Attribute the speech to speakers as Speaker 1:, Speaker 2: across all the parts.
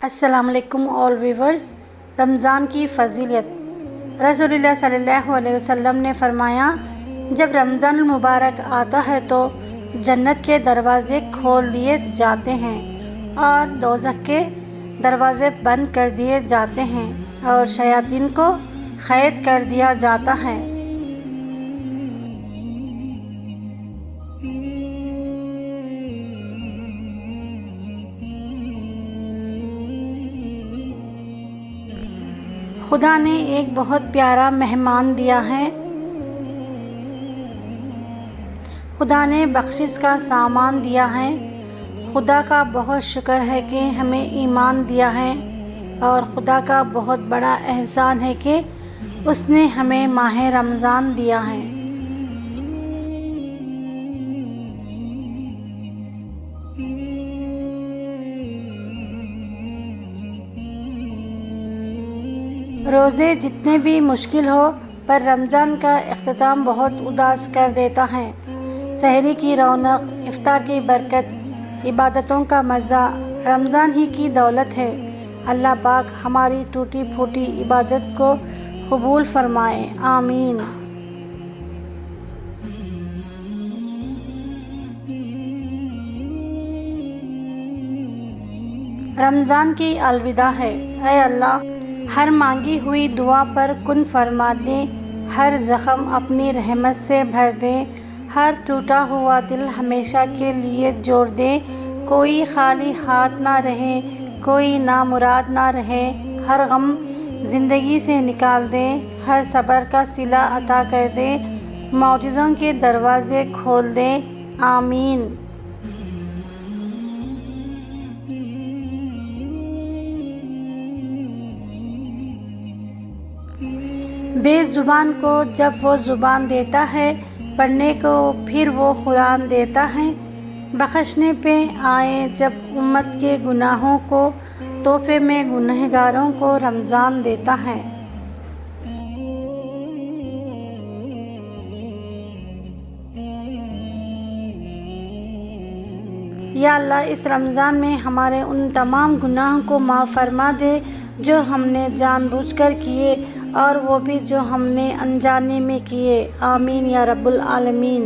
Speaker 1: السلام علیکم آل ویورز۔ رمضان کی فضیلت۔ رسول اللہ صلی اللہ علیہ وسلم نے فرمایا، جب رمضان المبارک آتا ہے تو جنت کے دروازے کھول دیے جاتے ہیں اور دوزخ کے دروازے بند کر دیے جاتے ہیں اور شیاطین کو قید کر دیا جاتا ہے۔ خدا نے ایک بہت پیارا مہمان دیا ہے۔ خدا نے بخشش کا سامان دیا ہے۔ خدا کا بہت شکر ہے کہ ہمیں ایمان دیا ہے، اور خدا کا بہت بڑا احسان ہے کہ اس نے ہمیں ماہ رمضان دیا ہے۔ روزے جتنے بھی مشکل ہو پر رمضان کا اختتام بہت اداس کر دیتا ہے۔ سحری کی رونق، افطار کی برکت، عبادتوں کا مزہ رمضان ہی کی دولت ہے۔ اللہ پاک ہماری ٹوٹی پھوٹی عبادت کو قبول فرمائے، آمین۔ رمضان کی الوداع ہے۔ اے اللہ، ہر مانگی ہوئی دعا پر کن فرما دے، ہر زخم اپنی رحمت سے بھر دے، ہر ٹوٹا ہوا دل ہمیشہ کے لیے جوڑ دے، کوئی خالی ہاتھ نہ رہے، کوئی نامراد نہ رہے، ہر غم زندگی سے نکال دے، ہر صبر کا صلہ عطا کر دے، معجزوں کے دروازے کھول دے، آمین۔ بے زبان کو جب وہ زبان دیتا ہے، پڑھنے کو پھر وہ قرآن دیتا ہے، بخشنے پہ آئے جب امت کے گناہوں کو، تحفے میں گنہگاروں کو رمضان دیتا ہے۔ یا اللہ، اس رمضان میں ہمارے ان تمام گناہوں کو معاف فرما دے جو ہم نے جان بوجھ کر کیے، اور وہ بھی جو ہم نے انجانے میں کیے، آمین یا رب العالمین۔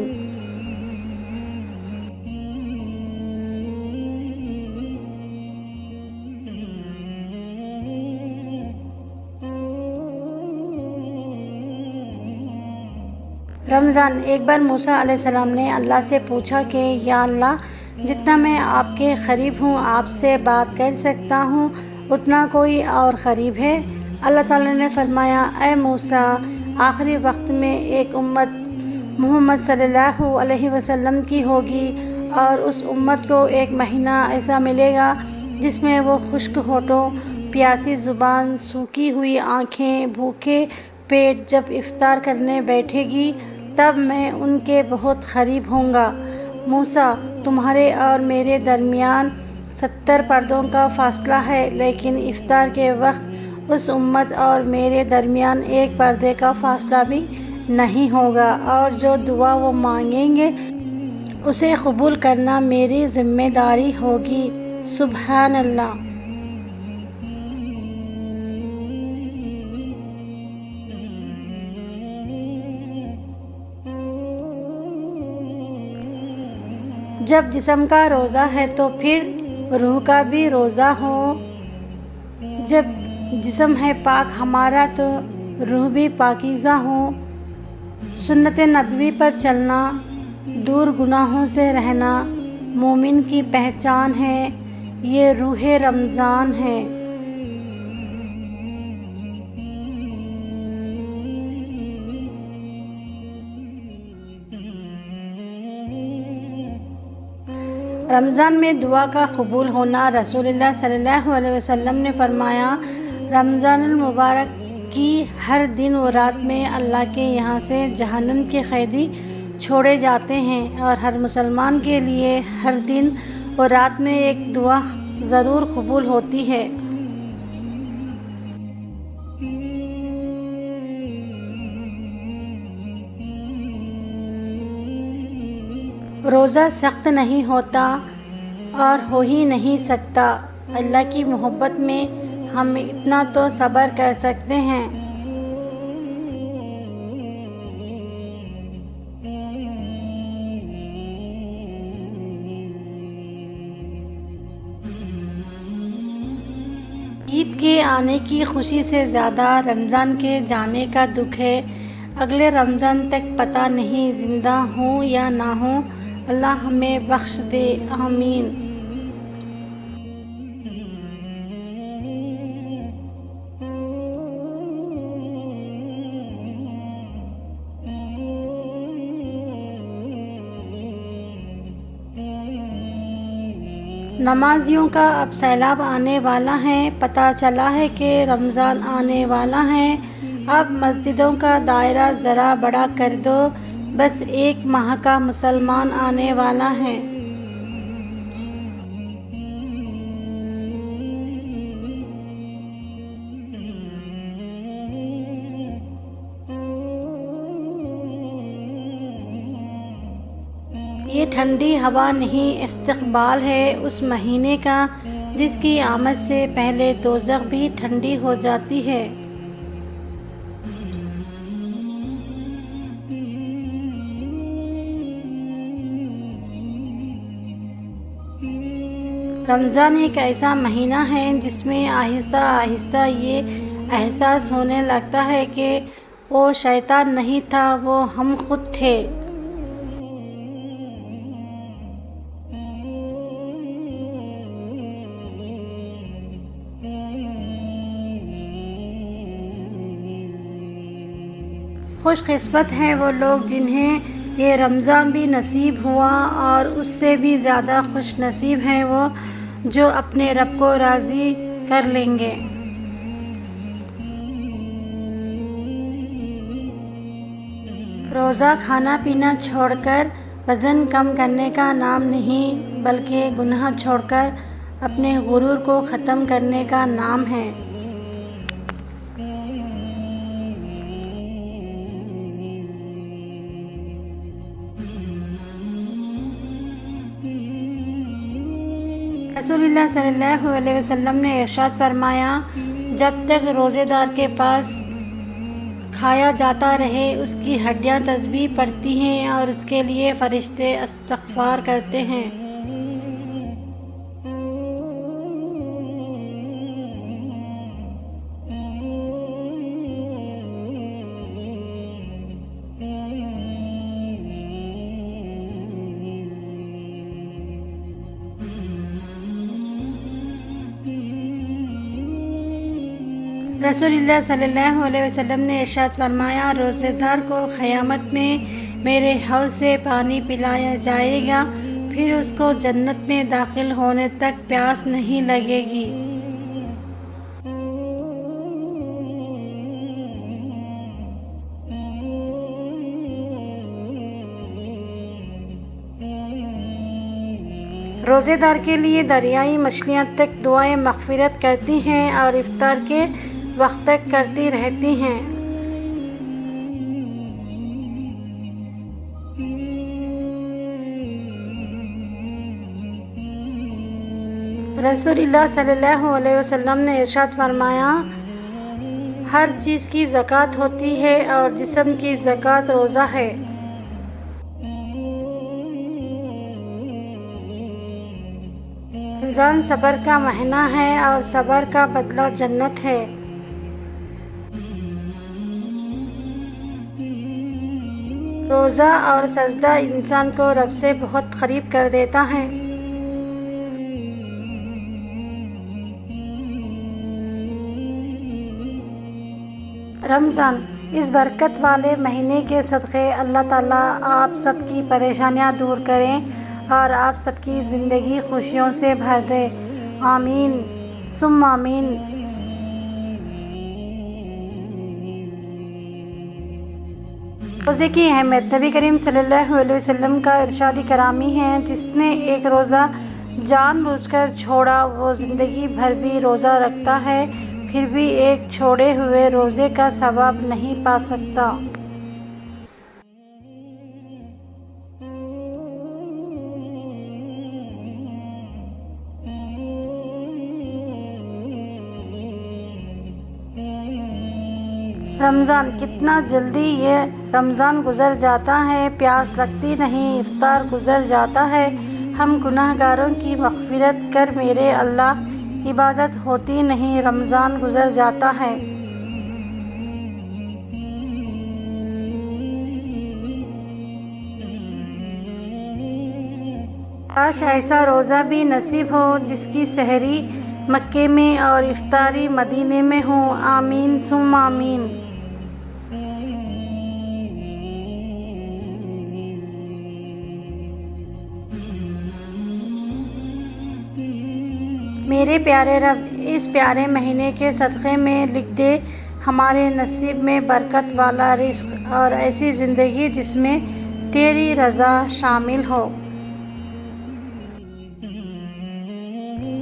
Speaker 1: رمضان۔ ایک بار موسیٰ علیہ السلام نے اللہ سے پوچھا کہ یا اللہ، جتنا میں آپ کے قریب ہوں، آپ سے بات کر سکتا ہوں، اتنا کوئی اور قریب ہے؟ اللہ تعالیٰ نے فرمایا، اے موسیٰ، آخری وقت میں ایک امت محمد صلی اللہ علیہ وسلم کی ہوگی، اور اس امت کو ایک مہینہ ایسا ملے گا جس میں وہ خشک ہونٹوں، پیاسی زبان، سوکھی ہوئی آنکھیں، بھوکے پیٹ جب افطار کرنے بیٹھے گی، تب میں ان کے بہت قریب ہوں گا۔ موسیٰ، تمہارے اور میرے درمیان 70 پردوں کا فاصلہ ہے، لیکن افطار کے وقت اس امت اور میرے درمیان ایک پردے کا فاصلہ بھی نہیں ہوگا، اور جو دعا وہ مانگیں گے اسے قبول کرنا میری ذمہ داری ہوگی۔ سبحان اللہ۔ جب جسم کا روزہ ہے تو پھر روح کا بھی روزہ ہو۔ جب جسم ہے پاک ہمارا تو روح بھی پاکیزہ ہو۔ سنت نبوی پر چلنا، دور گناہوں سے رہنا مومن کی پہچان ہے، یہ روح رمضان ہے۔ رمضان میں دعا کا قبول ہونا۔ رسول اللہ صلی اللہ علیہ وسلم نے فرمایا، رمضان المبارک کی ہر دن و رات میں اللہ کے یہاں سے جہنم کے قیدی چھوڑے جاتے ہیں، اور ہر مسلمان کے لیے ہر دن و رات میں ایک دعا ضرور قبول ہوتی ہے۔ روزہ سخت نہیں ہوتا اور ہو ہی نہیں سکتا، اللہ کی محبت میں ہم اتنا تو صبر کر سکتے ہیں۔ عید کے آنے کی خوشی سے زیادہ رمضان کے جانے کا دکھ ہے۔ اگلے رمضان تک پتہ نہیں زندہ ہوں یا نہ ہوں، اللہ ہمیں بخش دے، آمین۔ نمازیوں کا اب سیلاب آنے والا ہے۔ پتہ چلا ہے کہ رمضان آنے والا ہے۔ اب مسجدوں کا دائرہ ذرا بڑا کر دو، بس 1 ماہ کا مسلمان آنے والا ہے۔ یہ ٹھنڈی ہوا نہیں، استقبال ہے اس مہینے کا جس کی آمد سے پہلے دوزخ بھی ٹھنڈی ہو جاتی ہے۔ رمضان ایک ایسا مہینہ ہے جس میں آہستہ آہستہ یہ احساس ہونے لگتا ہے کہ وہ شیطان نہیں تھا، وہ ہم خود تھے۔ خوش قسمت ہیں وہ لوگ جنہیں یہ رمضان بھی نصیب ہوا، اور اس سے بھی زیادہ خوش نصیب ہیں وہ جو اپنے رب کو راضی کر لیں گے۔ روزہ کھانا پینا چھوڑ کر وزن کم کرنے کا نام نہیں، بلکہ گناہ چھوڑ کر اپنے غرور کو ختم کرنے کا نام ہے۔ رسول اللہ صلی اللہ علیہ وسلم نے ارشاد فرمایا، جب تک روزے دار کے پاس کھایا جاتا رہے اس کی ہڈیاں تسبیح پڑھتی ہیں اور اس کے لیے فرشتے استغفار کرتے ہیں۔ رسول اللہ صلی اللہ علیہ وسلم نے ارشاد فرمایا، روزے دار کو قیامت میں میرے حوض سے پانی پلایا جائے گا، پھر اس کو جنت میں داخل ہونے تک پیاس نہیں لگے گی۔ روزے دار کے لیے دریائی مچھلیاں تک دعائیں مغفرت کرتی ہیں اور افطار کے وقت تک کرتی رہتی ہیں۔ رسول اللہ صلی اللہ علیہ وسلم نے ارشاد فرمایا، ہر چیز کی زکوٰۃ ہوتی ہے اور جسم کی زکوٰۃ روزہ ہے۔ رمضان صبر کا مہینہ ہے اور صبر کا بدلہ جنت ہے۔ روزہ اور سجدہ انسان کو رب سے بہت قریب کر دیتا ہے۔ رمضان اس برکت والے مہینے کے صدقے اللہ تعالیٰ آپ سب کی پریشانیاں دور کریں اور آپ سب کی زندگی خوشیوں سے بھر دے، آمین ثم آمین۔ روزے کی اہمیت۔ نبی کریم صلی اللہ علیہ وسلم کا ارشاد کرامی ہے، جس نے ایک روزہ جان بوجھ کر چھوڑا وہ زندگی بھر بھی روزہ رکھتا ہے پھر بھی ایک چھوڑے ہوئے روزے کا ثواب نہیں پا سکتا۔ رمضان کتنا جلدی یہ رمضان گزر جاتا ہے، پیاس لگتی نہیں، افطار گزر جاتا ہے۔ ہم گناہ گاروں کی مغفرت کر میرے اللہ، عبادت ہوتی نہیں، رمضان گزر جاتا ہے۔ کاش ایسا روزہ بھی نصیب ہو جس کی سحری مکے میں اور افطاری مدینے میں ہو۔ آمین ثم آمین۔ میرے پیارے رب، اس پیارے مہینے کے صدقے میں لکھ دے ہمارے نصیب میں برکت والا رزق اور ایسی زندگی جس میں تیری رضا شامل ہو۔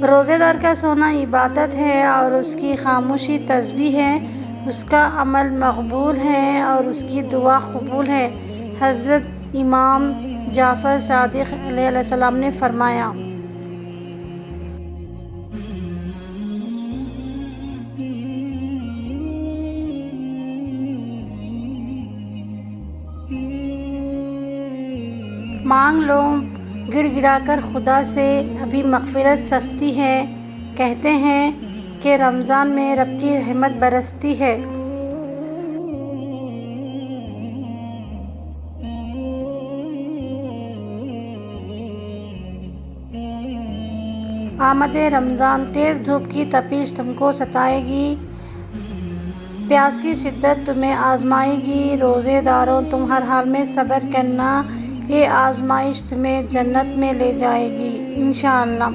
Speaker 1: روزے دار کا سونا عبادت ہے اور اس کی خاموشی تسبیح ہے، اس کا عمل مقبول ہے اور اس کی دعا قبول ہے۔ حضرت امام جعفر صادق علیہ السلام نے فرمایا، مانگ لو گڑ گڑا کر خدا سے، ابھی مغفرت سستی ہے۔ کہتے ہیں کہ رمضان میں رب کی رحمت برستی ہے۔ آمد رمضان، تیز دھوپ کی تپش تم کو ستائے گی، پیاس کی شدت تمہیں آزمائے گی۔ روزے داروں، تم ہر حال میں صبر کرنا، یہ آزمائش تمہیں جنت میں لے جائے گی انشاءاللہ۔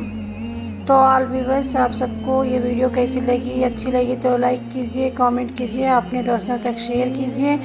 Speaker 1: تو آل ویورز، آپ سب کو یہ ویڈیو کیسی لگی؟ اچھی لگی تو لائک کیجیے، کامنٹ کیجیے، اپنے دوستوں تک شیئر کیجیے۔